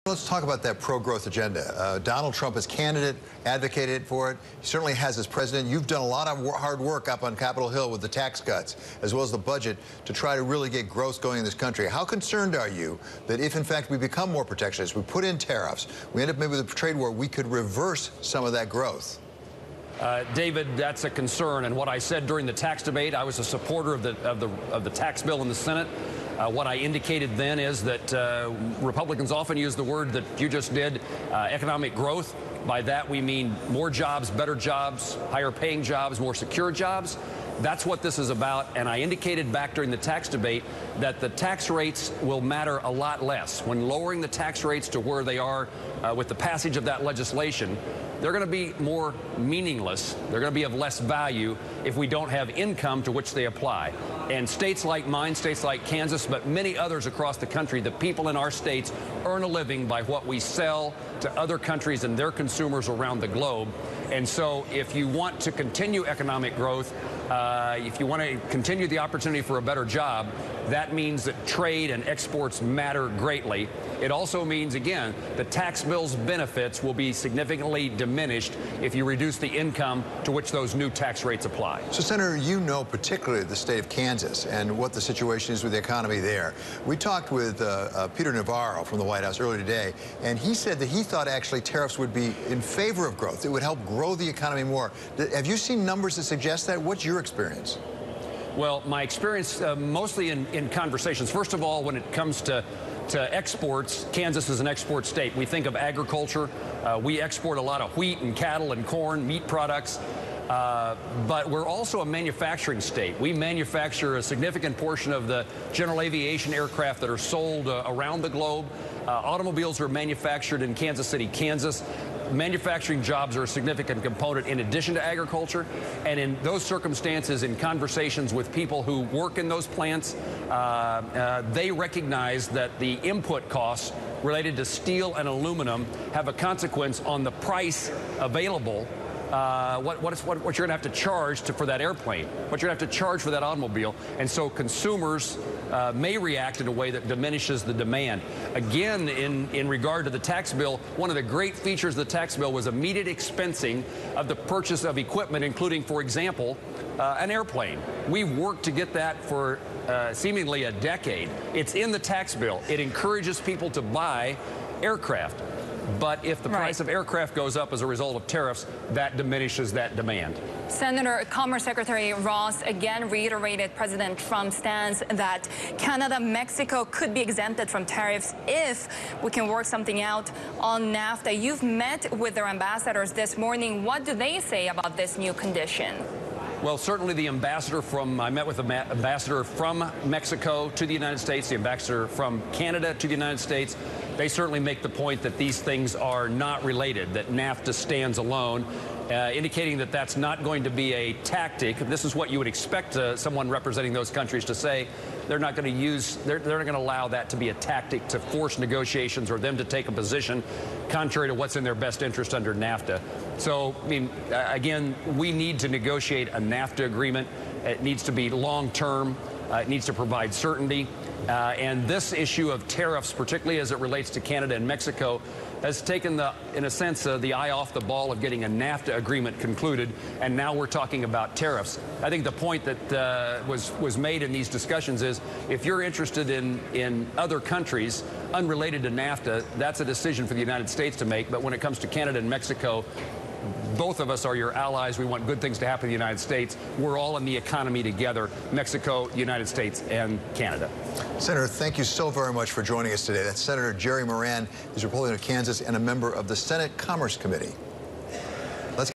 Let's talk about that pro-growth agenda. Donald Trump as candidate advocated for it. He certainly has as president. You've done a lot of hard work up on Capitol Hill with the tax cuts, as well as the budget, to try to really get growth going in this country. How concerned are you that if, in fact, we become more protectionist, we put in tariffs, we end up maybe with a trade war, we could reverse some of that growth? David, that's a concern. And what I said during the tax debate, I was a supporter of the tax bill in the Senate. What I indicated then is that Republicans often use the word that you just did, economic growth. By that we mean more jobs, better jobs, higher paying jobs, more secure jobs. That's what this is about, and I indicated back during the tax debate that the tax rates will matter a lot less. When lowering the tax rates to where they are with the passage of that legislation, they're going to be more meaningless. They're going to be of less value if we don't have income to which they apply. And states like mine, states like Kansas, but many others across the country, the people in our states earn a living by what we sell to other countries and their consumers around the globe. And so if you want to continue economic growth, if you want to continue the opportunity for a better job, that means that trade and exports matter greatly. It also means, again, the tax bill's benefits will be significantly diminished if you reduce the income to which those new tax rates apply. So, Senator, you know particularly the state of Kansas and what the situation is with the economy there. We talked with Peter Navarro from the White House earlier today, and he said that he thought actually tariffs would be in favor of growth. It would help grow the economy more. Have you seen numbers that suggest that? What's your experience? Well, my experience mostly in conversations. First of all, when it comes to exports, Kansas is an export state. We think of agriculture. We export a lot of wheat and cattle and corn, meat products. But we're also a manufacturing state. We manufacture a significant portion of the general aviation aircraft that are sold around the globe. Automobiles are manufactured in Kansas City, Kansas. Manufacturing jobs are a significant component in addition to agriculture. And in those circumstances, in conversations with people who work in those plants, they recognize that the input costs related to steel and aluminum have a consequence on the price available. What you're going to have to charge for that airplane, what you're going to have to charge for that automobile. And so consumers may react in a way that diminishes the demand. Again, in regard to the tax bill, one of the great features of the tax bill was immediate expensing of the purchase of equipment, including, for example, an airplane. We've worked to get that for seemingly a decade. It's in the tax bill. It encourages people to buy aircraft. But if the price of aircraft goes up as a result of tariffs, that diminishes that demand. Senator, Commerce Secretary Ross again reiterated President Trump's stance that Canada, Mexico could be exempted from tariffs if we can work something out on NAFTA. You've met with their ambassadors this morning. What do they say about this new condition? Well, certainly the ambassador I met with the ambassador from Mexico to the United States, the ambassador from Canada to the United States. They certainly make the point that these things are not related, that NAFTA stands alone, indicating that that's not going to be a tactic. This is what you would expect someone representing those countries to say. They're not going to they're not going to allow that to be a tactic to force negotiations or them to take a position contrary to what's in their best interest under NAFTA. So, I mean, again, we need to negotiate a NAFTA agreement. It needs to be long-term. It needs to provide certainty. And this issue of tariffs, particularly as it relates to Canada and Mexico, has taken, in a sense, the eye off the ball of getting a NAFTA agreement concluded, and now we're talking about tariffs. I think the point that was made in these discussions is if you're interested in other countries unrelated to NAFTA, that's a decision for the United States to make. But when it comes to Canada and Mexico, both of us are your allies. We want good things to happen in the United States. We're all in the economy together, Mexico, United States, and Canada. Senator, thank you so very much for joining us today. That's Senator Jerry Moran. He's a Republican of Kansas and a member of the Senate Commerce Committee.